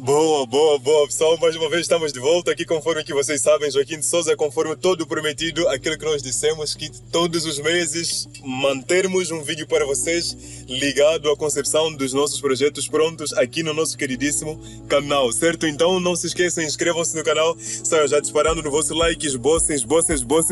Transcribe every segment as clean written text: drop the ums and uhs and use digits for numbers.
Boa, boa, boa, pessoal. Mais uma vez estamos de volta aqui, conforme que vocês sabem, Joaquim de Souza, conforme todo prometido, aquilo que nós dissemos, que todos os meses mantermos um vídeo para vocês ligado à concepção dos nossos projetos prontos aqui no nosso queridíssimo canal, certo? Então não se esqueçam, inscrevam-se no canal, saiam já disparando no vosso like, esbocem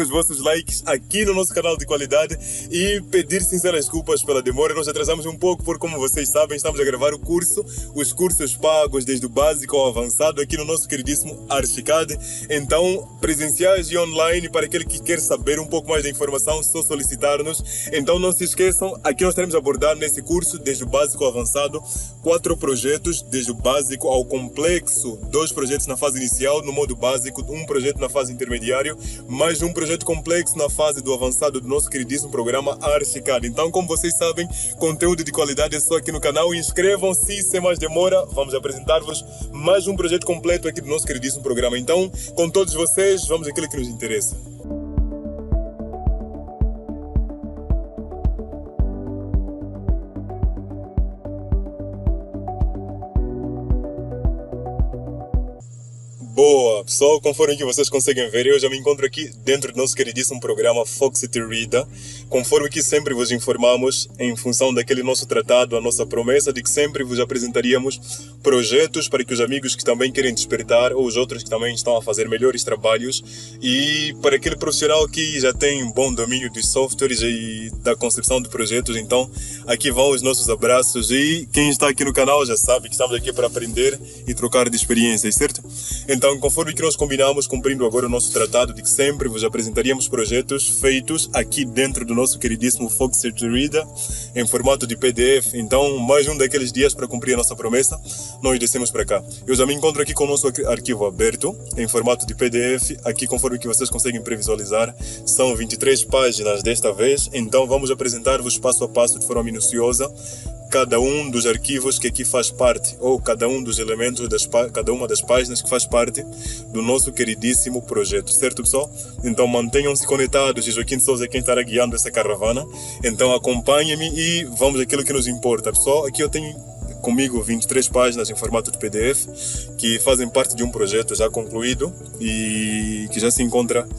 vossos likes aqui no nosso canal de qualidade e pedir sinceras desculpas pela demora. Nós atrasamos um pouco, porque como vocês sabem, estamos a gravar o curso, os cursos pagos desde o básico ao avançado aqui no nosso queridíssimo Archicad. Então, presenciais e online, para aquele que quer saber um pouco mais da informação, só solicitar-nos. Então não se esqueçam, aqui nós teremos a abordar nesse curso, desde o básico ao avançado, 4 projetos, desde o básico ao complexo, 2 projetos na fase inicial, no modo básico, 1 projeto na fase intermediário, mais um projeto complexo na fase do avançado do nosso queridíssimo programa Archicad. Então, como vocês sabem, conteúdo de qualidade é só aqui no canal. Inscrevam-se, sem mais demora, vamos apresentar-vos mais um projeto completo aqui do nosso queridíssimo programa. Então, com todos vocês, vamos àquilo que nos interessa. Boa, pessoal, conforme que vocês conseguem ver, eu já me encontro aqui dentro do nosso queridíssimo programa Foxit Reader, conforme que sempre vos informamos, em função daquele nosso tratado, a nossa promessa de que sempre vos apresentaríamos projetos para que os amigos que também querem despertar, ou os outros que também estão a fazer melhores trabalhos, e para aquele profissional que já tem bom domínio de softwares e da concepção de projetos. Então aqui vão os nossos abraços, e quem está aqui no canal já sabe que estamos aqui para aprender e trocar de experiências, certo? Então, conforme que nós combinamos, cumprindo agora o nosso tratado de que sempre vos apresentaríamos projetos feitos aqui dentro do nosso queridíssimo Foxit Reader, em formato de PDF. Então, mais um daqueles dias para cumprir a nossa promessa, nós descemos para cá. Eu já me encontro aqui com o nosso arquivo aberto, em formato de PDF. Aqui, conforme que vocês conseguem previsualizar, são 23 páginas desta vez. Então, vamos apresentar-vos passo a passo, de forma minuciosa, cada um dos arquivos que aqui faz parte, ou cada um dos elementos, cada uma das páginas que faz parte do nosso queridíssimo projeto, certo, pessoal? Então mantenham-se conectados, e Joaquim de Souza é quem estará guiando essa caravana. Então acompanhem-me e vamos àquilo que nos importa, pessoal. Aqui eu tenho comigo 23 páginas em formato de PDF, que fazem parte de um projeto já concluído e que já se encontra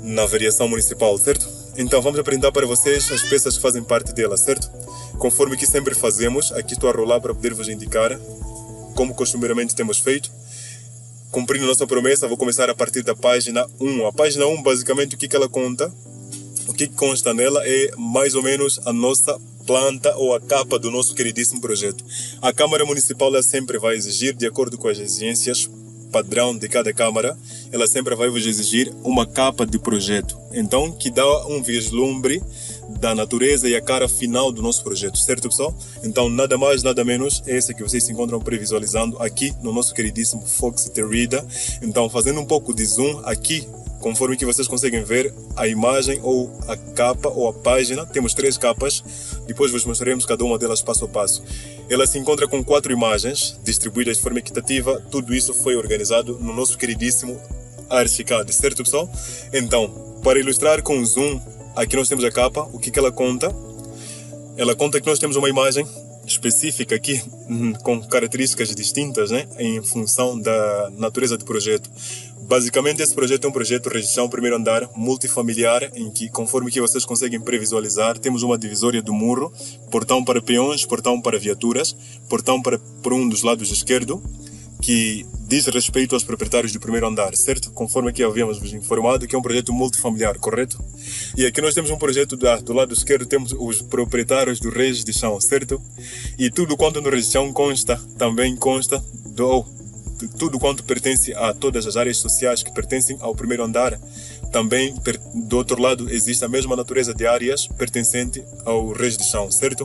na variação municipal, certo? Então vamos apresentar para vocês as peças que fazem parte dela, certo? Conforme que sempre fazemos, aqui estou a rolar para poder vos indicar como costumeiramente temos feito. Cumprindo nossa promessa, vou começar a partir da página 1. A página 1, basicamente, o que ela conta, o que consta nela é mais ou menos a nossa planta ou a capa do nosso queridíssimo projeto. A Câmara Municipal ela sempre vai exigir, de acordo com as exigências padrão de cada Câmara, ela sempre vai vos exigir uma capa de projeto. Então, que dá um vislumbre da natureza e a cara final do nosso projeto, certo, pessoal? Então, nada mais, nada menos, é essa que vocês se encontram previsualizando aqui no nosso queridíssimo Foxit Reader. Então, fazendo um pouco de zoom aqui, conforme que vocês conseguem ver a imagem ou a capa ou a página, temos 3 capas, depois vos mostraremos cada uma delas passo a passo. Ela se encontra com 4 imagens, distribuídas de forma equitativa. Tudo isso foi organizado no nosso queridíssimo Archicad, certo, pessoal? Então, para ilustrar com zoom, aqui nós temos a capa. O que ela conta? Ela conta que nós temos uma imagem específica aqui, com características distintas, né, em função da natureza do projeto. Basicamente, esse projeto é um projeto de região primeiro andar multifamiliar, em que, conforme que vocês conseguem previsualizar, temos uma divisória do muro, portão para peões, portão para viaturas, portão para por um dos lados esquerdo, que diz respeito aos proprietários do primeiro andar, certo? Conforme aqui havíamos vos informado que é um projeto multifamiliar, correto? E aqui nós temos um projeto do lado esquerdo, temos os proprietários do reis de chão, certo? E tudo quanto no reis de chão consta, também consta tudo quanto pertence a todas as áreas sociais que pertencem ao primeiro andar. Também, do outro lado, existe a mesma natureza de áreas pertencente ao reis de chão, certo?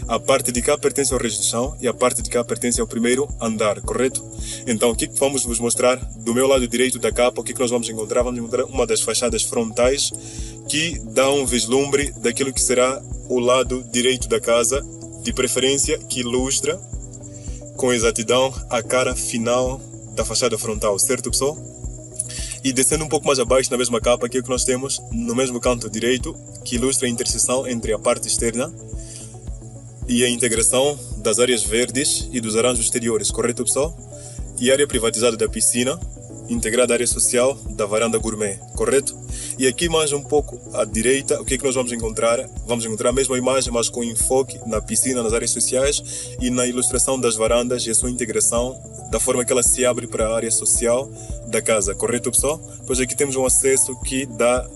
A parte de cá pertence ao reis de chão e a parte de cá pertence ao primeiro andar, correto? Então, o que vamos vos mostrar do meu lado direito da capa? O que nós vamos encontrar? Vamos encontrar uma das fachadas frontais que dá um vislumbre daquilo que será o lado direito da casa, de preferência que ilustra com exatidão a cara final da fachada frontal, certo, pessoal? E descendo um pouco mais abaixo na mesma capa, aqui é o que nós temos no mesmo canto direito, que ilustra a interseção entre a parte externa e a integração das áreas verdes e dos arranjos exteriores, correto, pessoal? E a área privatizada da piscina, integrada à área social da varanda gourmet, correto? E aqui mais um pouco à direita, o que é que nós vamos encontrar? Vamos encontrar a mesma imagem, mas com enfoque na piscina, nas áreas sociais e na ilustração das varandas e a sua integração da forma que ela se abre para a área social da casa, correto, pessoal? Pois aqui temos um acesso que dá,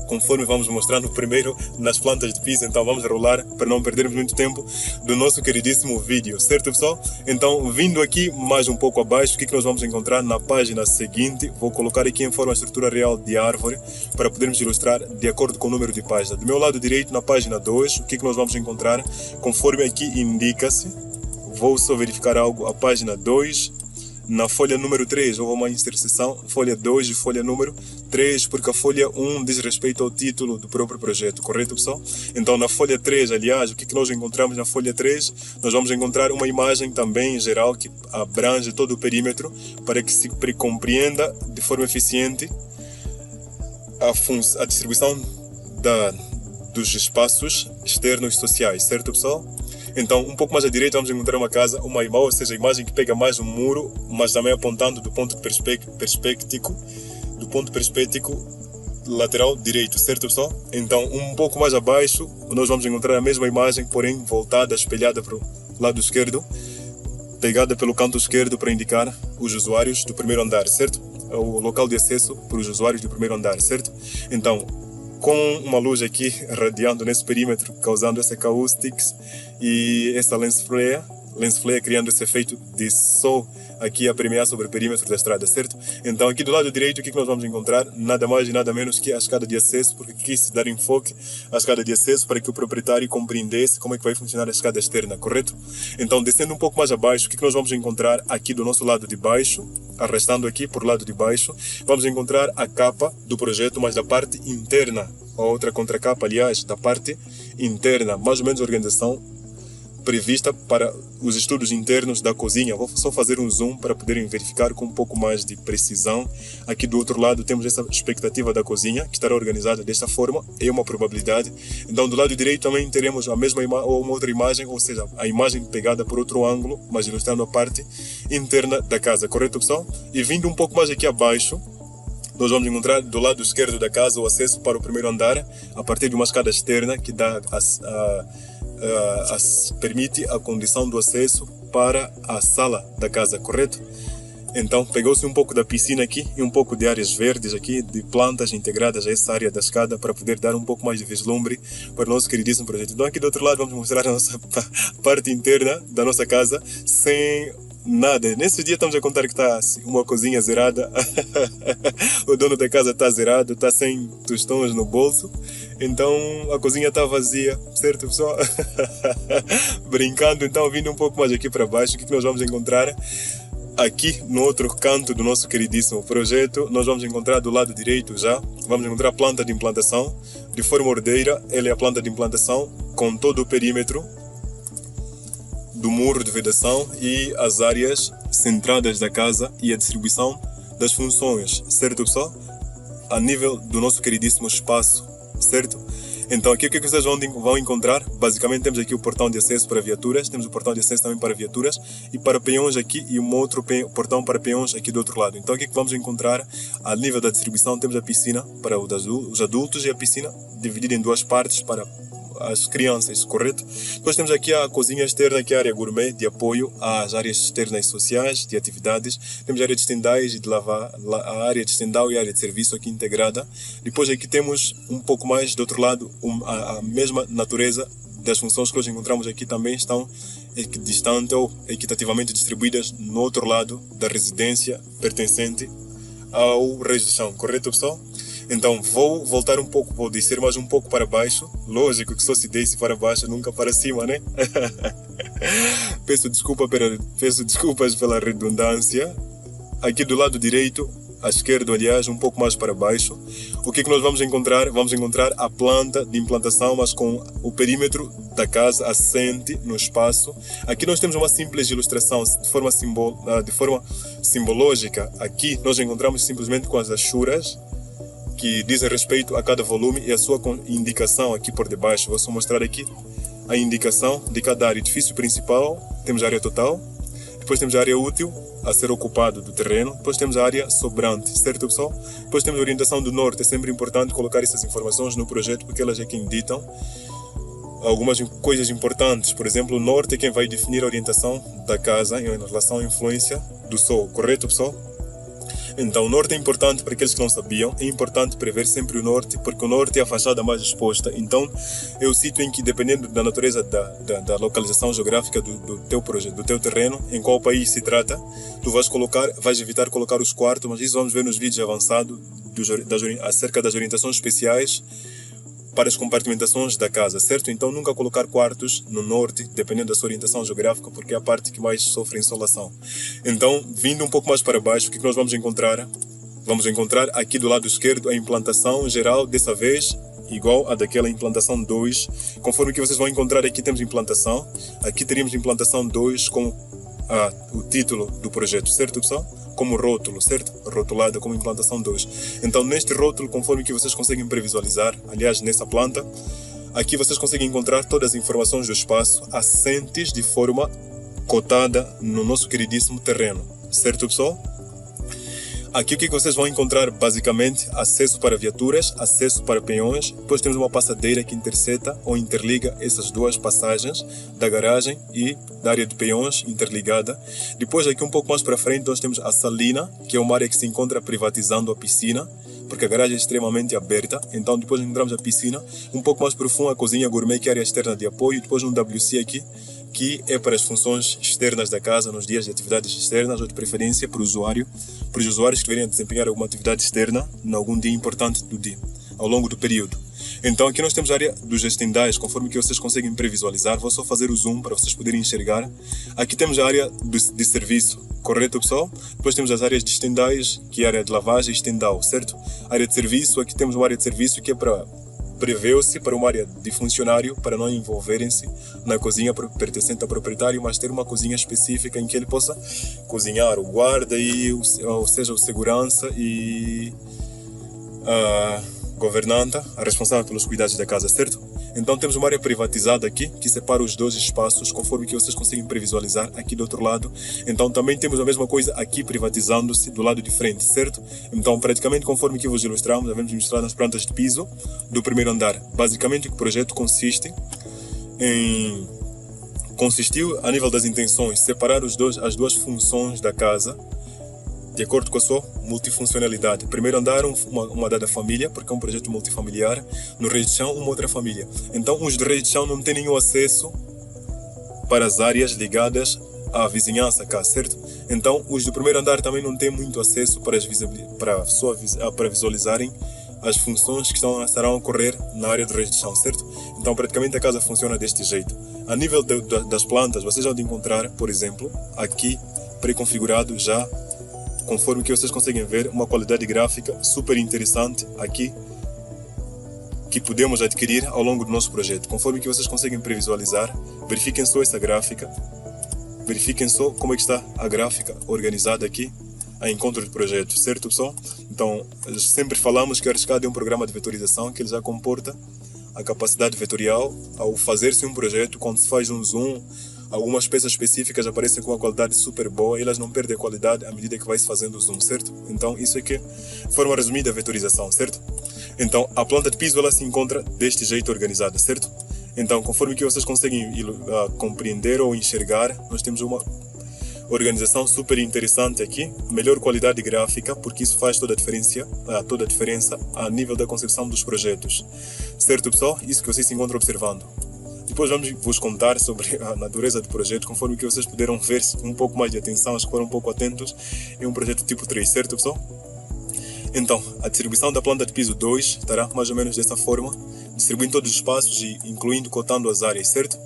conforme vamos mostrando primeiro nas plantas de piso, então vamos rolar para não perdermos muito tempo do nosso queridíssimo vídeo, certo, pessoal? Então, vindo aqui mais um pouco abaixo, o que nós vamos encontrar na página seguinte? Vou colocar aqui em forma a estrutura real de árvore para podermos ilustrar de acordo com o número de página. Do meu lado direito, na página 2, o que nós vamos encontrar? Conforme aqui indica-se, vou só verificar algo, a página 2, na folha número 3 houve uma interseção, folha 2 e folha número 3, porque a folha 1 diz respeito ao título do próprio projeto, correto, pessoal? Então, na folha 3, aliás, o que nós encontramos na folha 3? Nós vamos encontrar uma imagem também geral que abrange todo o perímetro para que se compreenda de forma eficiente a distribuição dos espaços externos e sociais, certo, pessoal? Então, um pouco mais à direita vamos encontrar uma casa, uma imagem, ou seja, a imagem que pega mais um muro, mas também apontando do ponto perspectivo lateral direito, certo, pessoal? Então, um pouco mais abaixo, nós vamos encontrar a mesma imagem, porém voltada, espelhada para o lado esquerdo, pegada pelo canto esquerdo para indicar os usuários do primeiro andar, certo? O local de acesso para os usuários do primeiro andar, certo? Então, com uma luz aqui radiando nesse perímetro, causando essa acoustics e essa lens flare criando esse efeito de sol aqui a permear sobre o perímetro da estrada, certo? Então aqui do lado direito o que nós vamos encontrar? Nada mais e nada menos que a escada de acesso, porque quis se dar enfoque à escada de acesso para que o proprietário compreendesse como é que vai funcionar a escada externa, correto? Então descendo um pouco mais abaixo, o que nós vamos encontrar aqui do nosso lado de baixo, arrastando aqui por lado de baixo, vamos encontrar a capa do projeto, mas da parte interna, a outra contracapa, aliás, da parte interna, mais ou menos a organização prevista para os estudos internos da cozinha. Vou só fazer um zoom para poderem verificar com um pouco mais de precisão. Aqui do outro lado temos essa expectativa da cozinha, que estará organizada desta forma, é uma probabilidade. Então do lado direito também teremos a mesma ou uma outra imagem, ou seja, a imagem pegada por outro ângulo, mas ilustrando a parte interna da casa, correto, pessoal? E vindo um pouco mais aqui abaixo, nós vamos encontrar do lado esquerdo da casa o acesso para o primeiro andar, a partir de uma escada externa que dá permite a condição do acesso para a sala da casa, correto? Então, pegou-se um pouco da piscina aqui e um pouco de áreas verdes aqui, de plantas integradas a essa área da escada para poder dar um pouco mais de vislumbre para o nosso queridíssimo projeto. Então, aqui do outro lado vamos mostrar a nossa parte interna da nossa casa sem nada. Nesse dia estamos a contar que está uma cozinha zerada. O dono da casa está zerado, está sem tostões no bolso. Então a cozinha está vazia, certo, pessoal? Brincando, então, vindo um pouco mais aqui para baixo, o que nós vamos encontrar? Aqui no outro canto do nosso queridíssimo projeto, nós vamos encontrar do lado direito já, vamos encontrar a planta de implantação. De forma ordeira, ela é a planta de implantação com todo o perímetro do muro de vedação e as áreas centradas da casa e a distribuição das funções, certo, pessoal? A nível do nosso queridíssimo espaço, certo? Então aqui o que vocês vão encontrar? Basicamente temos aqui o portão de acesso para viaturas, temos o portão de acesso também para viaturas e para peões aqui e um outro portão para peões aqui do outro lado. Então aqui que vamos encontrar a nível da distribuição temos a piscina para os adultos e a piscina dividida em duas partes para as crianças, correto? Depois temos aqui a cozinha externa, que é a área gourmet de apoio às áreas externas sociais, de atividades. Temos a área de estendais e de lavar, a área de estendal e a área de serviço aqui integrada. Depois aqui temos um pouco mais do outro lado, a mesma natureza das funções que hoje encontramos aqui também estão equidistante ou equitativamente distribuídas no outro lado da residência pertencente ao reis do chão, correto, pessoal? Então vou voltar um pouco, vou descer mais um pouco para baixo. Lógico que só se desce para baixo, nunca para cima, né? Peço desculpas pela redundância. Aqui do lado direito, à esquerda, aliás, um pouco mais para baixo, o que nós vamos encontrar? Vamos encontrar a planta de implantação, mas com o perímetro da casa assente no espaço. Aqui nós temos uma simples ilustração de forma simbológica. Aqui nós encontramos simplesmente com as achuras que dizem respeito a cada volume e a sua indicação aqui por debaixo. Vou só mostrar aqui a indicação de cada área. Edifício principal, temos a área total, depois temos a área útil a ser ocupado do terreno, depois temos a área sobrante, certo pessoal? Depois temos a orientação do norte. É sempre importante colocar essas informações no projeto porque elas é quem ditam algumas coisas importantes. Por exemplo, o norte é quem vai definir a orientação da casa em relação à influência do sol, correto pessoal? Então, o norte é importante para aqueles que não sabiam. É importante prever sempre o norte, porque o norte é a fachada mais exposta. Então, é o sítio em que, dependendo da natureza da localização geográfica do teu projeto, do teu terreno, em qual país se trata, tu vais evitar colocar os quartos, mas isso vamos ver nos vídeos avançados acerca das orientações especiais para as compartimentações da casa, certo? Então, nunca colocar quartos no norte, dependendo da sua orientação geográfica, porque é a parte que mais sofre insolação. Então, vindo um pouco mais para baixo, o que nós vamos encontrar? Vamos encontrar aqui do lado esquerdo a implantação geral, dessa vez igual a daquela implantação 2. Conforme que vocês vão encontrar aqui, temos implantação. Aqui teríamos implantação 2 com o título do projeto, certo pessoal? Como rótulo, certo? Rotulada como implantação 2. Então, neste rótulo, conforme que vocês conseguem previsualizar, aliás, nessa planta, aqui vocês conseguem encontrar todas as informações do espaço assentes de forma cotada no nosso queridíssimo terreno, certo pessoal? Aqui o que vocês vão encontrar basicamente? Acesso para viaturas, acesso para peões, depois temos uma passadeira que interseta ou interliga essas duas passagens da garagem e da área de peões interligada. Depois aqui um pouco mais para frente nós temos a salina, que é uma área que se encontra privatizando a piscina, porque a garagem é extremamente aberta. Então depois encontramos a piscina, um pouco mais profundo a cozinha gourmet, que é a área externa de apoio, depois um WC aqui, que é para as funções externas da casa, nos dias de atividades externas, ou de preferência para o usuário, para os usuários que deveriam desempenhar alguma atividade externa em algum dia importante do dia, ao longo do período. Então aqui nós temos a área dos estendais, conforme que vocês conseguem previsualizar. Vou só fazer o zoom para vocês poderem enxergar. Aqui temos a área de serviço, correto pessoal? Depois temos as áreas de estendais, que é a área de lavagem e estendal, certo? A área de serviço, aqui temos uma área de serviço que é para preveu-se para uma área de funcionário para não envolverem-se na cozinha pertencente ao proprietário, mas ter uma cozinha específica em que ele possa cozinhar, o guarda e ou seja, o segurança e a governanta, a responsável pelos cuidados da casa, certo? Então temos uma área privatizada aqui, que separa os dois espaços, conforme que vocês conseguem previsualizar aqui do outro lado. Então também temos a mesma coisa aqui privatizando-se do lado de frente, certo? Então praticamente conforme que vos ilustramos, devemos mostrar nas plantas de piso do primeiro andar. Basicamente o projeto consistiu a nível das intenções, separar as duas funções da casa de acordo com a sua multifuncionalidade. Primeiro andar, uma dada família, porque é um projeto multifamiliar. No reis de chão, uma outra família. Então, os de reis de chão não têm nenhum acesso para as áreas ligadas à vizinhança cá, certo? Então, os do primeiro andar também não têm muito acesso para visualizarem as funções que estarão a ocorrer na área do reis de chão, certo? Então, praticamente a casa funciona deste jeito. A nível das plantas, vocês vão encontrar, por exemplo, aqui, pré-configurado já, conforme que vocês conseguem ver, uma qualidade gráfica super interessante aqui que podemos adquirir ao longo do nosso projeto. Conforme que vocês conseguem previsualizar, verifiquem só essa gráfica, verifiquem só como é que está a gráfica organizada aqui a encontro do projeto, certo pessoal? Então, sempre falamos que o Arriscado é um programa de vetorização que ele já comporta a capacidade vetorial. Ao fazer-se um projeto, quando se faz um zoom, algumas peças específicas aparecem com uma qualidade super boa e elas não perdem a qualidade à medida que vai se fazendo o zoom, certo? Então isso aqui, de forma resumida, a vetorização, certo? Então a planta de piso ela se encontra deste jeito organizada, certo? Então conforme que vocês conseguem compreender ou enxergar, nós temos uma organização super interessante aqui, melhor qualidade gráfica, porque isso faz toda a diferença a nível da concepção dos projetos, certo pessoal? Isso que vocês se encontram observando. Depois vamos vos contar sobre a natureza do projeto, conforme que vocês puderam ver um pouco mais de atenção, acho que foram um pouco atentos, é um projeto tipo 3, certo pessoal? Então, a distribuição da planta de piso 2 estará mais ou menos dessa forma, distribuindo todos os espaços e incluindo, cotando as áreas, certo?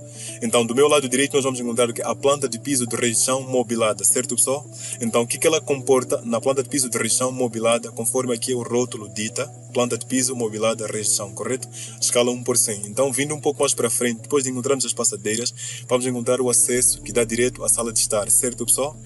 Então, do meu lado direito nós vamos encontrar a planta de piso de rejeição mobilada, certo pessoal? Então, o que ela comporta na planta de piso de rejeição mobilada, conforme aqui o rótulo dita, planta de piso mobilada rejeição, correto? Escala 1%. Então, vindo um pouco mais para frente, depois de encontrarmos as passadeiras, vamos encontrar o acesso que dá direito à sala de estar, certo pessoal?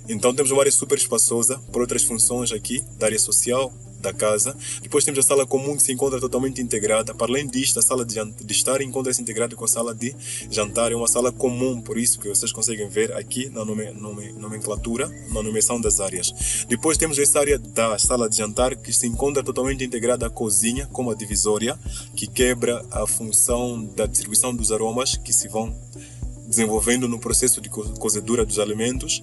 Então temos uma área super espaçosa por outras funções aqui, da área social, da casa. Depois temos a sala comum que se encontra totalmente integrada. Para além disto, a sala de estar encontra-se integrada com a sala de jantar. É uma sala comum, por isso que vocês conseguem ver aqui na nomenclatura, na nomeação das áreas. Depois temos essa área da sala de jantar que se encontra totalmente integrada à cozinha, com uma divisória que quebra a função da distribuição dos aromas que se vão desenvolvendo no processo de cozedura dos alimentos,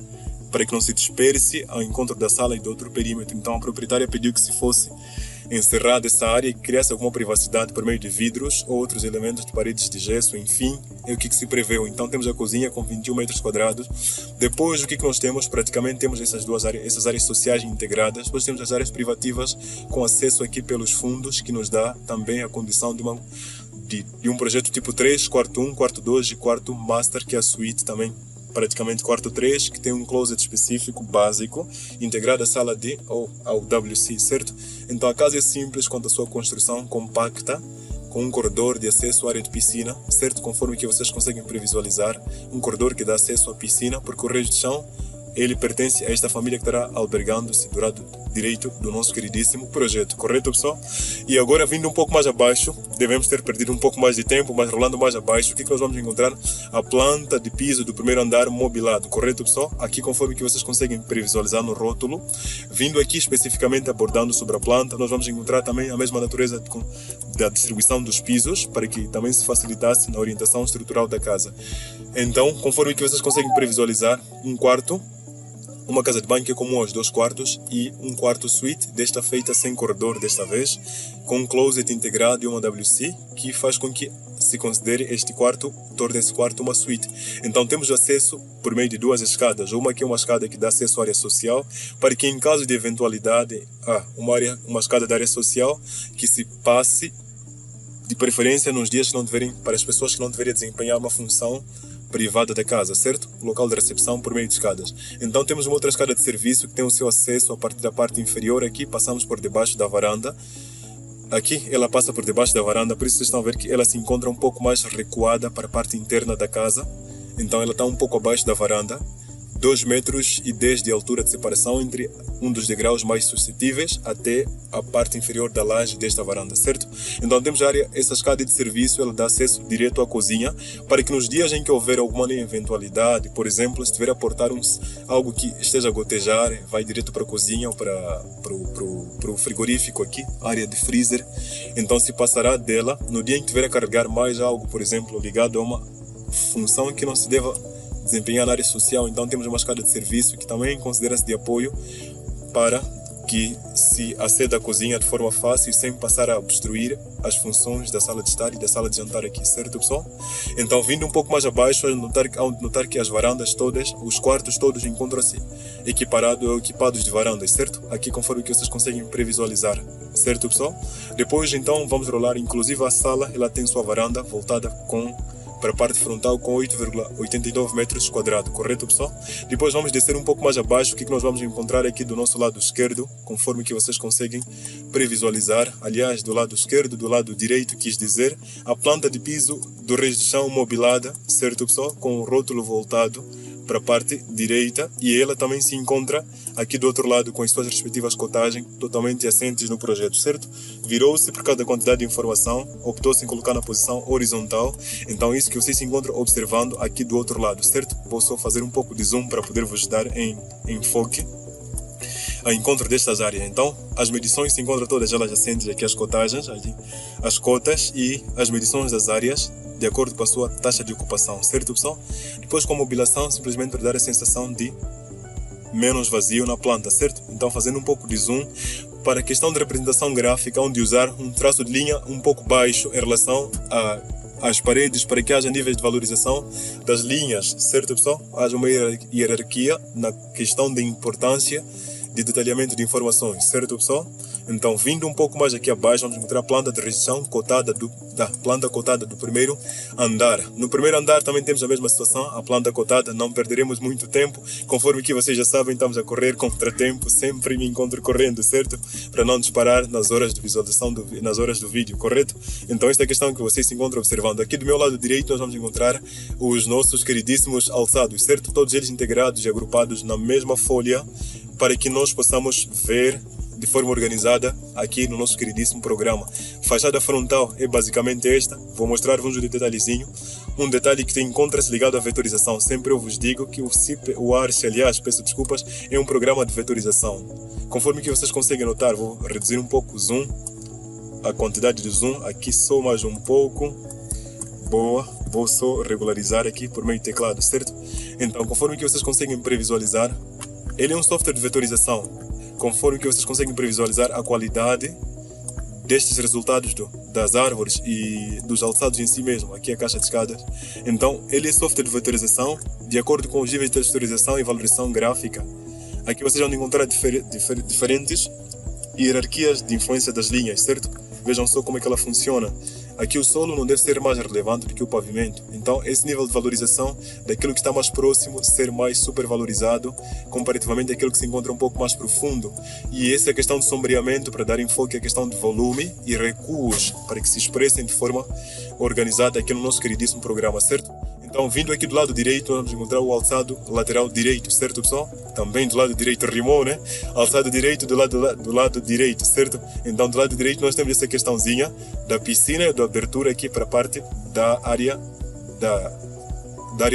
para que não se disperse ao encontro da sala e do outro perímetro. Então a proprietária pediu que se fosse encerrada essa área e criasse alguma privacidade por meio de vidros ou outros elementos de paredes de gesso, enfim, é o que se preveu. Então temos a cozinha com 21 metros quadrados. Depois o que nós temos? Praticamente temos essas duas áreas, essas áreas sociais integradas. Depois temos as áreas privativas com acesso aqui pelos fundos, que nos dá também a condição de um projeto tipo 3, quarto 1, quarto 2 e quarto master, que é a suíte também. Praticamente quarto 3, que tem um closet específico, básico, integrado à sala D ou ao WC, certo? Então a casa é simples quanto à sua construção, compacta, com um corredor de acesso à área de piscina, certo? Conforme que vocês conseguem previsualizar, um corredor que dá acesso à piscina, porque o resto de chão, ele pertence a esta família que estará albergando-se do lado direito do nosso queridíssimo projeto, correto, pessoal? E agora, vindo um pouco mais abaixo, devemos ter perdido um pouco mais de tempo, mas rolando mais abaixo, o que nós vamos encontrar? A planta de piso do primeiro andar mobilado, correto, pessoal? Aqui, conforme que vocês conseguem previsualizar no rótulo, vindo aqui especificamente abordando sobre a planta, nós vamos encontrar também a mesma natureza da distribuição dos pisos, para que também se facilitasse na orientação estrutural da casa. Então, conforme que vocês conseguem previsualizar, um quarto, uma casa de banho que é comum aos 2 quartos e um quarto suíte, desta feita sem corredor desta vez, com um closet integrado e uma WC, que faz com que se considere este quarto, torne esse quarto uma suíte. Então temos acesso por meio de 2 escadas, uma que é uma escada que dá acesso à área social, para que em caso de eventualidade, uma escada da área social que se passe, de preferência nos dias que não deverem, para as pessoas que não deveriam desempenhar uma função privada da casa, certo? Local de recepção por meio de escadas. Então temos uma outra escada de serviço que tem o seu acesso a partir da parte inferior. Aqui passamos por debaixo da varanda. Aqui ela passa por debaixo da varanda, por isso vocês estão a ver que ela se encontra um pouco mais recuada para a parte interna da casa. Então ela está um pouco abaixo da varanda. 2,10 metros de altura de separação entre um dos degraus mais suscetíveis até a parte inferior da laje desta varanda, certo? Então temos a área, essa escada de serviço, ela dá acesso direto à cozinha, para que nos dias em que houver alguma eventualidade, por exemplo, se estiver a portar algo que esteja a gotejar, vai direto para a cozinha ou para o frigorífico aqui, área de freezer. Então se passará dela no dia em que tiver a carregar mais algo, por exemplo, ligado a uma função que não se deva desempenhar na área social. Então temos uma escada de serviço que também considera-se de apoio para que se aceda à cozinha de forma fácil e sem passar a obstruir as funções da sala de estar e da sala de jantar aqui, certo, pessoal? Então, vindo um pouco mais abaixo, ao notar que as varandas todas, os quartos todos encontram-se equiparados ou equipados de varandas, certo? Aqui, conforme que vocês conseguem previsualizar, certo, pessoal? Depois, então, vamos rolar, inclusive a sala, ela tem sua varanda voltada para a parte frontal com 8,89 metros quadrados, correto, pessoal? Depois vamos descer um pouco mais abaixo, o que nós vamos encontrar aqui do nosso lado esquerdo, conforme que vocês conseguem previsualizar. Aliás, do lado esquerdo, do lado direito, quis dizer, a planta de piso do resto de chão mobilada, certo, pessoal? Com o rótulo voltado para a parte direita, e ela também se encontra aqui do outro lado com as suas respectivas cotagens totalmente assentes no projeto, certo? Virou-se por causa da quantidade de informação, optou-se em colocar na posição horizontal. Então isso que vocês se encontram observando aqui do outro lado, certo? Vou só fazer um pouco de zoom para poder vos dar em enfoque a encontro destas áreas. Então as medições se encontram todas elas assentes aqui, as cotagens, aqui, as cotas e as medições das áreas de acordo com a sua taxa de ocupação, certo, pessoal? Depois, com a mobilação, simplesmente para dar a sensação de menos vazio na planta, certo? Então, fazendo um pouco de zoom, para a questão de representação gráfica, onde usar um traço de linha um pouco baixo em relação às paredes, para que haja níveis de valorização das linhas, certo, pessoal? Haja uma hierarquia na questão de importância de detalhamento de informações, certo, pessoal? Então, vindo um pouco mais aqui abaixo, vamos encontrar a planta de restrição cotada da planta cotada do primeiro andar. No primeiro andar também temos a mesma situação, a planta cotada, não perderemos muito tempo. Conforme que vocês já sabem, estamos a correr contra tempo, sempre me encontro correndo, certo? Para não disparar nas horas de visualização, nas horas do vídeo, correto? Então, esta é a questão que vocês se encontram observando. Aqui do meu lado direito, nós vamos encontrar os nossos queridíssimos alçados, certo? Todos eles integrados e agrupados na mesma folha, para que nós possamos ver de forma organizada aqui no nosso queridíssimo programa. Fachada frontal é basicamente esta. Vou mostrar-vos um detalhezinho. Um detalhe que encontra-se ligado à vetorização. Sempre eu vos digo que o ARCH, aliás, peço desculpas, é um programa de vetorização. Conforme que vocês conseguem notar, vou reduzir um pouco o zoom, a quantidade de zoom, aqui só mais um pouco. Boa, vou só regularizar aqui por meio do teclado, certo? Então, conforme que vocês conseguem previsualizar, ele é um software de vetorização. Conforme que vocês conseguem previsualizar a qualidade destes resultados das árvores e dos alçados em si mesmo, aqui a caixa de escadas. Então, ele é software de vetorização de acordo com os níveis de texturização e valorização gráfica. Aqui vocês vão encontrar diferentes hierarquias de influência das linhas, certo? Vejam só como é que ela funciona. Aqui o solo não deve ser mais relevante do que o pavimento. Então, esse nível de valorização daquilo que está mais próximo ser mais supervalorizado comparativamente àquilo que se encontra um pouco mais profundo. E essa é a questão de sombreamento para dar enfoque à questão de volume e recuos para que se expressem de forma organizada aqui no nosso queridíssimo programa, certo? Então, vindo aqui do lado direito, vamos encontrar o alçado lateral direito, certo, pessoal? Também do lado direito rimou, né? Alçado direito do lado direito, certo? Então, do lado direito nós temos essa questãozinha da piscina, da abertura aqui para a parte da área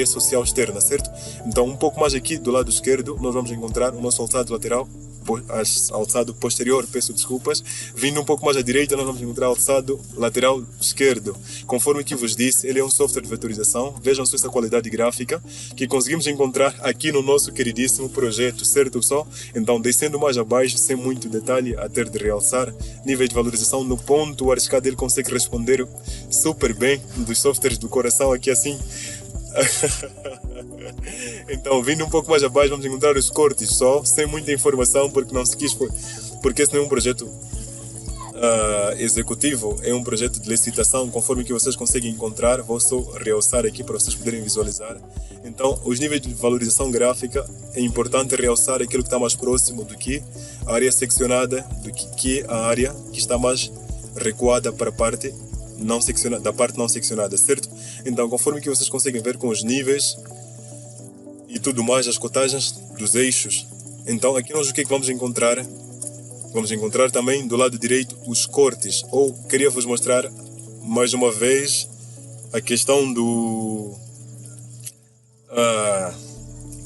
social externa, certo? Então, um pouco mais aqui do lado esquerdo, nós vamos encontrar o nosso alçado lateral, alçado posterior, peço desculpas. Vindo um pouco mais à direita, nós vamos encontrar o alçado lateral esquerdo. Conforme que vos disse, ele é um software de vetorização. Vejam só essa qualidade gráfica que conseguimos encontrar aqui no nosso queridíssimo projeto, certo, pessoal? Então, descendo mais abaixo, sem muito detalhe a ter de realçar, nível de valorização no ponto, o ARCH ele consegue responder super bem dos softwares do coração aqui assim. Então, vindo um pouco mais abaixo, vamos encontrar os cortes só, sem muita informação, porque não se quis, porque esse não é um projeto executivo, é um projeto de licitação. Conforme que vocês conseguem encontrar, vou só realçar aqui para vocês poderem visualizar. Então, os níveis de valorização gráfica, é importante realçar aquilo que está mais próximo do que a área seccionada, do que a área que está mais recuada para a parte não seccionada, da parte não seccionada, certo? Então, conforme que vocês conseguem ver com os níveis e tudo mais, as cotagens dos eixos. Então, aqui nós o que é que vamos encontrar? Vamos encontrar também do lado direito os cortes. Ou queria vos mostrar mais uma vez a questão do...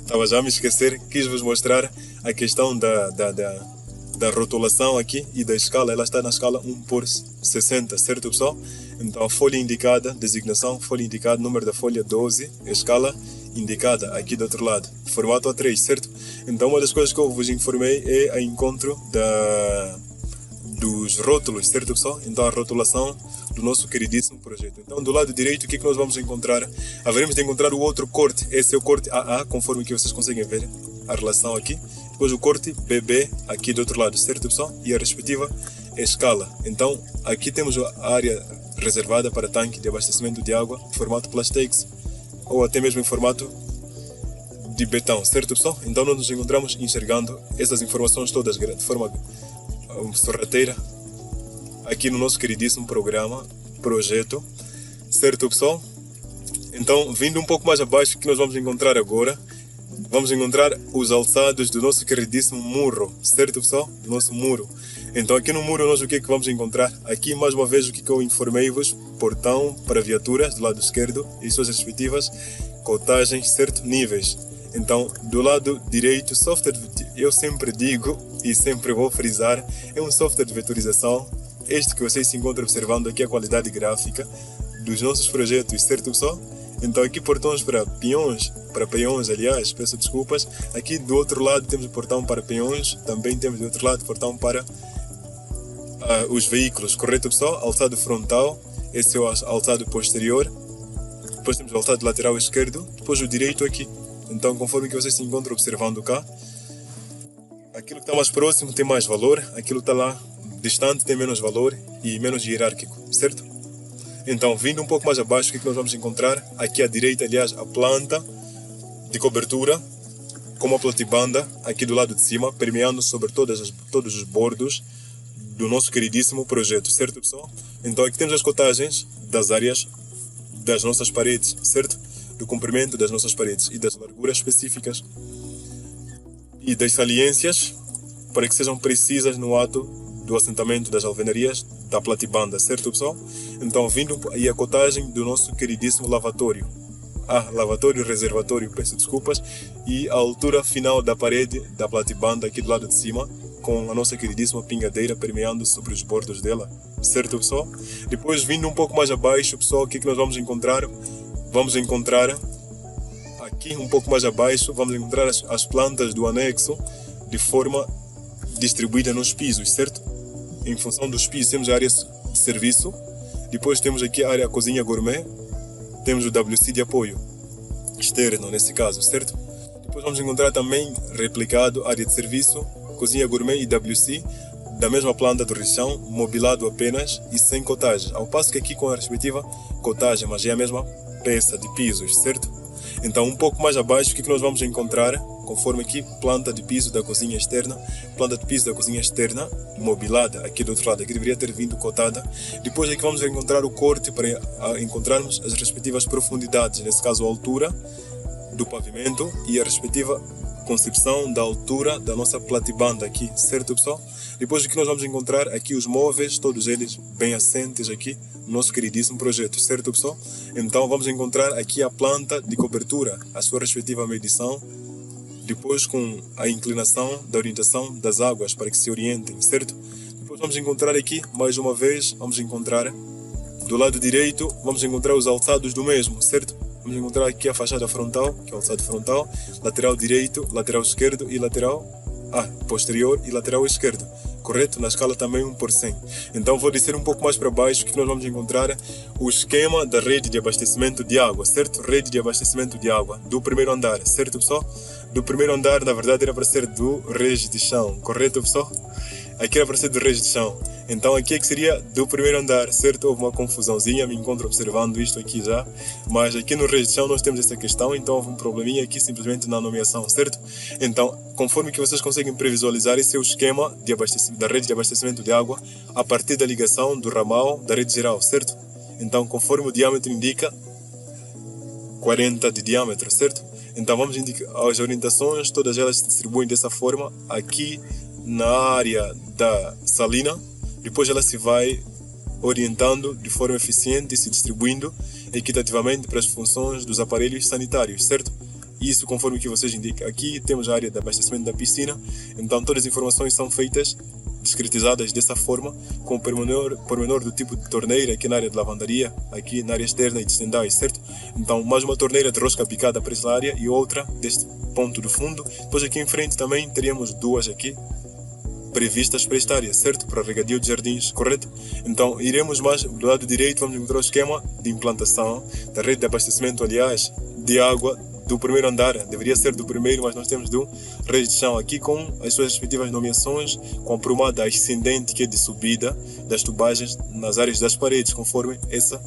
estava já a me esquecer, quis vos mostrar a questão da rotulação aqui e da escala. Ela está na escala 1/60, certo, pessoal? Então, a folha indicada, designação, folha indicada, número da folha 12, escala indicada aqui do outro lado, formato A3, certo? Então, uma das coisas que eu vos informei é a encontro dos rótulos, certo, pessoal? Então, a rotulação do nosso queridíssimo projeto. Então, do lado direito, o que é que nós vamos encontrar? Haveremos de encontrar o outro corte. Esse é o corte AA, conforme que vocês conseguem ver a relação aqui. Depois o corte BB aqui do outro lado, certo, pessoal? E a respectiva escala. Então, aqui temos a área reservada para tanque de abastecimento de água, formato Plastex, ou até mesmo em formato de betão, certo, pessoal? Então, nós nos encontramos enxergando essas informações todas de forma sorrateira aqui no nosso queridíssimo programa, projeto, certo, pessoal? Então, vindo um pouco mais abaixo, o que nós vamos encontrar agora? Vamos encontrar os alçados do nosso queridíssimo muro, certo, pessoal? Do nosso muro. Então, aqui no muro, nós o que é que vamos encontrar? Aqui, mais uma vez, o que eu informei-vos: portão para viaturas do lado esquerdo e suas respectivas cotagens, certo? Níveis. Então, do lado direito, software, eu sempre digo e sempre vou frisar, é um software de vetorização. Este que vocês se encontram observando aqui, a qualidade gráfica dos nossos projetos, certo, pessoal? Então, aqui portões para peões, aliás, peço desculpas. Aqui do outro lado temos o portão para peões, também temos do outro lado o portão para os veículos, correto, pessoal? Alçado frontal, esse é o alçado posterior. Depois temos o alçado lateral esquerdo, depois o direito aqui. Então, conforme que vocês se encontram observando cá, aquilo que está mais próximo tem mais valor, aquilo que está lá distante tem menos valor e menos hierárquico, certo? Então, vindo um pouco mais abaixo, o que nós vamos encontrar? Aqui à direita, aliás, a planta de cobertura, com uma platibanda aqui do lado de cima, permeando sobre todos os bordos do nosso queridíssimo projeto, certo, pessoal? Então, aqui temos as cotagens das áreas das nossas paredes, certo? Do comprimento das nossas paredes e das larguras específicas e das saliências para que sejam precisas no ato do assentamento das alvenarias da platibanda, certo pessoal? Então vindo aí a cotagem do nosso queridíssimo lavatório. Lavatório, reservatório, peço desculpas, e a altura final da parede da platibanda aqui do lado de cima, com a nossa queridíssima pingadeira permeando sobre os bordos dela, certo pessoal? Depois vindo um pouco mais abaixo, pessoal, o que nós vamos encontrar? Vamos encontrar aqui um pouco mais abaixo, vamos encontrar as plantas do anexo de forma distribuída nos pisos, certo? Em função dos pisos temos a área de serviço, depois temos aqui a área cozinha gourmet, temos o WC de apoio externo nesse caso, certo? Depois vamos encontrar também replicado área de serviço, cozinha gourmet e WC da mesma planta do rechão, mobilado apenas e sem cotagem, ao passo que aqui com a respectiva cotagem, mas é a mesma peça de pisos, certo? Então um pouco mais abaixo o que nós vamos encontrar, conforme aqui, planta de piso da cozinha externa, planta de piso da cozinha externa mobilada aqui do outro lado, aqui deveria ter vindo cotada. Depois aqui vamos encontrar o corte para encontrarmos as respectivas profundidades, nesse caso a altura do pavimento e a respectiva concepção da altura da nossa platibanda aqui, certo pessoal? Depois aqui nós vamos encontrar aqui os móveis, todos eles bem assentes aqui no nosso queridíssimo projeto, certo pessoal? Então vamos encontrar aqui a planta de cobertura, a sua respectiva medição, depois com a inclinação da orientação das águas para que se orientem, certo? Depois vamos encontrar aqui, mais uma vez, vamos encontrar do lado direito, vamos encontrar os alçados do mesmo, certo? Vamos encontrar aqui a fachada frontal, que é o alçado frontal, lateral direito, lateral esquerdo e lateral posterior e lateral esquerdo, correto? Na escala também 1 por 100. Então vou descer um pouco mais para baixo, que nós vamos encontrar o esquema da rede de abastecimento de água, certo? Rede de abastecimento de água do primeiro andar, certo pessoal? Do primeiro andar, na verdade, era para ser do rede de chão, correto pessoal? Aqui era para ser do rede de chão. Então aqui é que seria do primeiro andar, certo? Houve uma confusãozinha, me encontro observando isto aqui já. Mas aqui no rede de chão nós temos essa questão, então houve um probleminha aqui simplesmente na nomeação, certo? Então, conforme que vocês conseguem previsualizar, esse é o esquema de da rede de abastecimento de água a partir da ligação do ramal da rede geral, certo? Então, conforme o diâmetro indica, 40 de diâmetro, certo? Então vamos indicar as orientações, todas elas se distribuem dessa forma aqui na área da salina. Depois ela se vai orientando de forma eficiente e se distribuindo equitativamente para as funções dos aparelhos sanitários, certo? Isso conforme o que vocês indicam. Aqui temos a área de abastecimento da piscina, então todas as informações são feitas, discretizadas dessa forma, com o pormenor do tipo de torneira aqui na área de lavandaria, aqui na área externa e de estendais, certo? Então mais uma torneira de rosca picada para essa área e outra deste ponto do fundo. Depois aqui em frente também teríamos duas aqui, previstas para esta área, certo? Para regadio de jardins, correto? Então, iremos mais do lado direito, vamos encontrar o esquema de implantação da rede de abastecimento, aliás, de água do primeiro andar. Deveria ser do primeiro, mas nós temos do rede de chão aqui com as suas respectivas nomeações, com a prumada ascendente que é de subida das tubagens nas áreas das paredes, conforme essa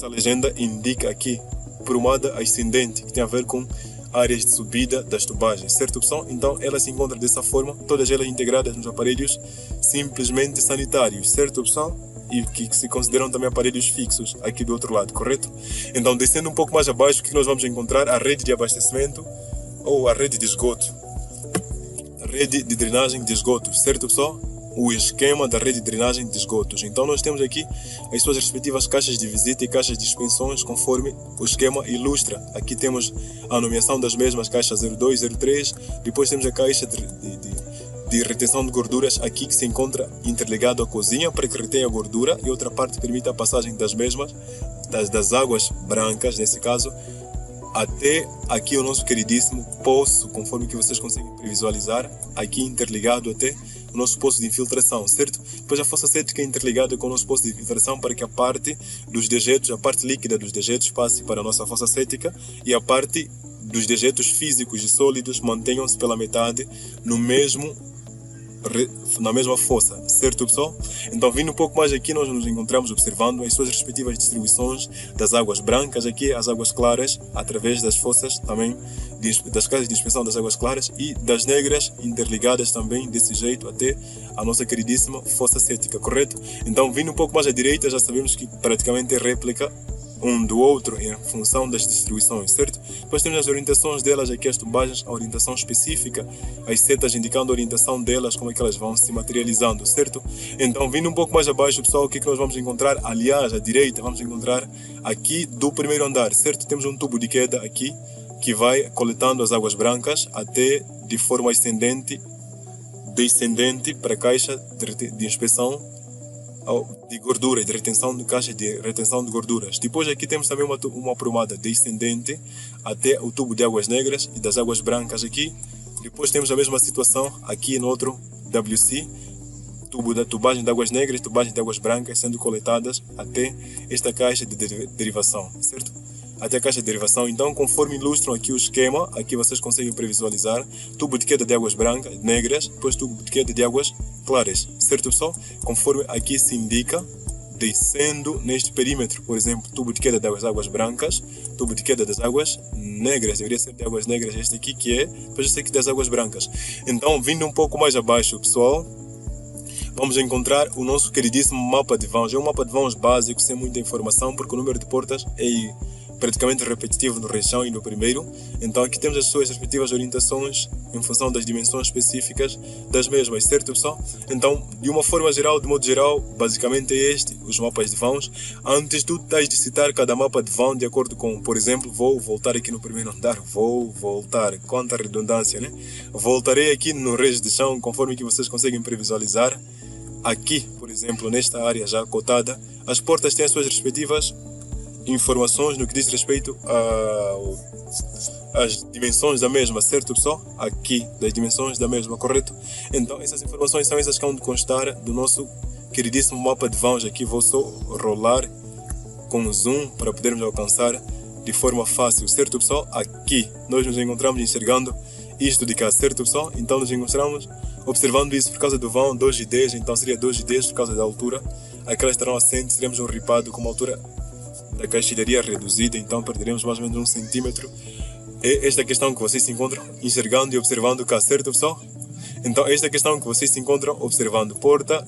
legenda indica aqui. Prumada ascendente, que tem a ver com áreas de subida das tubagens, certo pessoal? Então ela se encontra dessa forma, todas elas integradas nos aparelhos simplesmente sanitários, certo pessoal? E que se consideram também aparelhos fixos aqui do outro lado, correto? Então descendo um pouco mais abaixo, o que nós vamos encontrar? A rede de abastecimento ou a rede de esgoto, a rede de drenagem de esgotos, certo pessoal? O esquema da rede de drenagem de esgotos. Então nós temos aqui as suas respectivas caixas de visita e caixas de expensões conforme o esquema ilustra. Aqui temos a nomeação das mesmas, caixa 02, 03, depois temos a caixa de retenção de gorduras aqui que se encontra interligado à cozinha para que retenha a gordura e outra parte permite a passagem das mesmas, das águas brancas nesse caso, até aqui o nosso queridíssimo poço, conforme que vocês conseguem visualizar, aqui interligado até o nosso poço de infiltração, certo? Depois a fossa séptica é interligada com o nosso poço de infiltração para que a parte dos dejetos, a parte líquida dos dejetos passe para a nossa fossa séptica e a parte dos dejetos físicos e sólidos mantenham-se pela metade na mesma fossa, certo pessoal? Então vindo um pouco mais aqui nós nos encontramos observando as suas respectivas distribuições das águas brancas aqui, as águas claras, através das fossas também, das casas de inspeção das águas claras e das negras interligadas também desse jeito até a nossa queridíssima fossa séptica, correto? Então vindo um pouco mais à direita já sabemos que praticamente é réplica um do outro em função das distribuições, certo? Depois temos as orientações delas, aqui as tubagens, a orientação específica, as setas indicando a orientação delas, como é que elas vão se materializando, certo? Então, vindo um pouco mais abaixo, pessoal, o que é que nós vamos encontrar? Aliás, à direita, vamos encontrar aqui do primeiro andar, certo? Temos um tubo de queda aqui, que vai coletando as águas brancas até de forma descendente para a caixa de inspeção de gordura, de retenção de caixa de retenção de gorduras. Depois aqui temos também uma aprumada descendente até o tubo de águas negras e das águas brancas aqui. Depois temos a mesma situação aqui no outro WC, tubo da tubagem de águas negras e tubagem de águas brancas sendo coletadas até esta caixa de derivação, certo? Até a caixa de derivação. Então, conforme ilustram aqui o esquema, aqui vocês conseguem previsualizar tubo de queda de águas brancas, negras, depois tubo de queda de águas claras, certo pessoal? Conforme aqui se indica, descendo neste perímetro, por exemplo, tubo de queda das águas brancas, tubo de queda das águas negras, deveria ser de águas negras este aqui que é, depois este aqui das águas brancas. Então, vindo um pouco mais abaixo, pessoal, vamos encontrar o nosso queridíssimo mapa de vãos. É um mapa de vãos básico, sem muita informação, porque o número de portas é praticamente repetitivo no região e no primeiro. Então aqui temos as suas respectivas orientações em função das dimensões específicas das mesmas, certo pessoal? Então, de uma forma geral, de modo geral, basicamente é este, os mapas de vãos. Antes tu tens de citar cada mapa de vão de acordo com, por exemplo, vou voltar aqui no primeiro andar, vou voltar, quanta redundância, né? Voltarei aqui no resto de chão, conforme que vocês conseguem previsualizar. Aqui, por exemplo, nesta área já cotada, as portas têm as suas respectivas informações no que diz respeito às dimensões da mesma, certo pessoal? Aqui, das dimensões da mesma, correto? Então, essas informações são essas que vão constar do nosso queridíssimo mapa de vãos. Aqui vou só rolar com zoom para podermos alcançar de forma fácil, certo pessoal? Aqui, nós nos encontramos enxergando isto de cá, certo pessoal? Então, nos encontramos observando isso por causa do vão 2,10, então seria 2,10 por causa da altura. Aquelas estarão assentes, teremos um ripado com uma altura da caixilharia reduzida, então perderemos mais ou menos 1 centímetro. É esta questão que vocês se encontram enxergando e observando cá, certo pessoal? Então esta questão que vocês se encontram observando: porta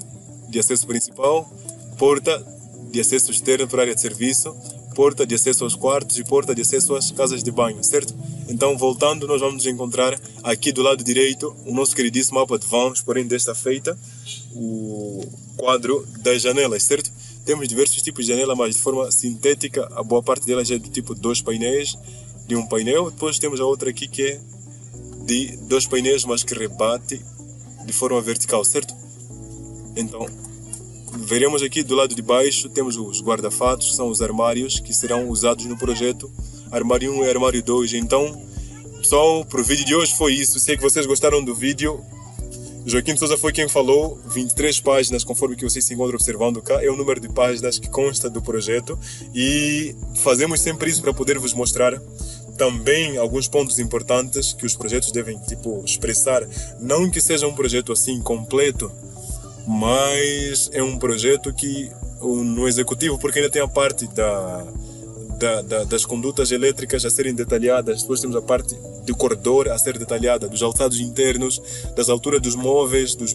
de acesso principal, porta de acesso externo para a área de serviço, porta de acesso aos quartos e porta de acesso às casas de banho, certo? Então, voltando, nós vamos nos encontrar aqui do lado direito o nosso queridíssimo mapa de vãos, porém desta feita, o quadro das janelas, certo? Temos diversos tipos de janela, mas de forma sintética, a boa parte delas é do tipo 2 painéis, de um painel. Depois temos a outra aqui que é de 2 painéis, mas que rebate de forma vertical, certo? Então, veremos aqui do lado de baixo, temos os guarda-fatos, que são os armários que serão usados no projeto Armário 1 e Armário 2. Então, pessoal, para o vídeo de hoje foi isso. Se é que vocês gostaram do vídeo, Joaquim de Souza foi quem falou. 23 páginas, conforme que vocês se encontram observando cá, é o número de páginas que consta do projeto, e fazemos sempre isso para poder vos mostrar também alguns pontos importantes que os projetos devem expressar. Não que seja um projeto assim completo, mas é um projeto que no executivo, porque ainda tem a parte das condutas elétricas a serem detalhadas, depois temos a parte do corredor a ser detalhada, dos alçados internos, das alturas dos móveis, dos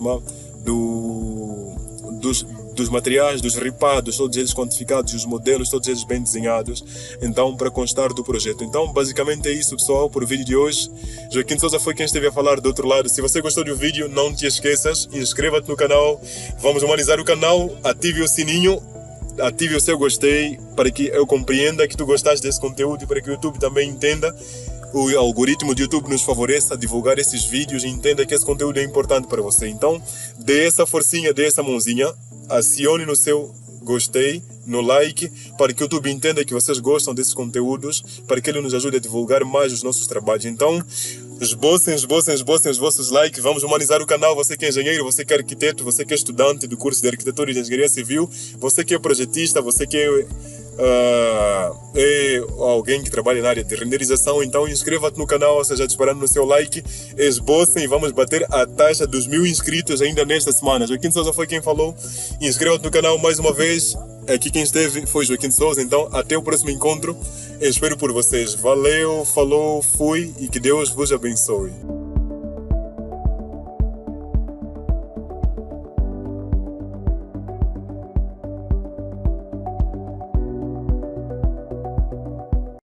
materiais, dos ripados, todos eles quantificados, os modelos, todos eles bem desenhados, então, para constar do projeto. Então, basicamente é isso, pessoal, por o vídeo de hoje. Joaquim de Souza foi quem esteve a falar do outro lado. Se você gostou do vídeo, não te esqueças, inscreva-te no canal, vamos humanizar o canal, ative o sininho, ative o seu gostei, para que eu compreenda que tu gostaste desse conteúdo e para que o YouTube também entenda, o algoritmo do YouTube nos favoreça a divulgar esses vídeos e entenda que esse conteúdo é importante para você. Então, dê essa forcinha, dê essa mãozinha, acione no seu gostei, no like, para que o YouTube entenda que vocês gostam desses conteúdos, para que ele nos ajude a divulgar mais os nossos trabalhos. Então, esbocem os vossos likes, vamos humanizar o canal. Você que é engenheiro, você que é arquiteto, você que é estudante do curso de arquitetura e de engenharia civil, você que é projetista, você que é alguém que trabalha na área de renderização, então inscreva-te no canal, ou seja, disparando no seu like, esbocem e vamos bater a taxa dos 1000 inscritos ainda nesta semana. Joaquim de Souza foi quem falou, inscreva-te no canal mais uma vez. Aqui quem esteve foi Joaquim de Souza, então até o próximo encontro, eu espero por vocês. Valeu, falou, fui e que Deus vos abençoe.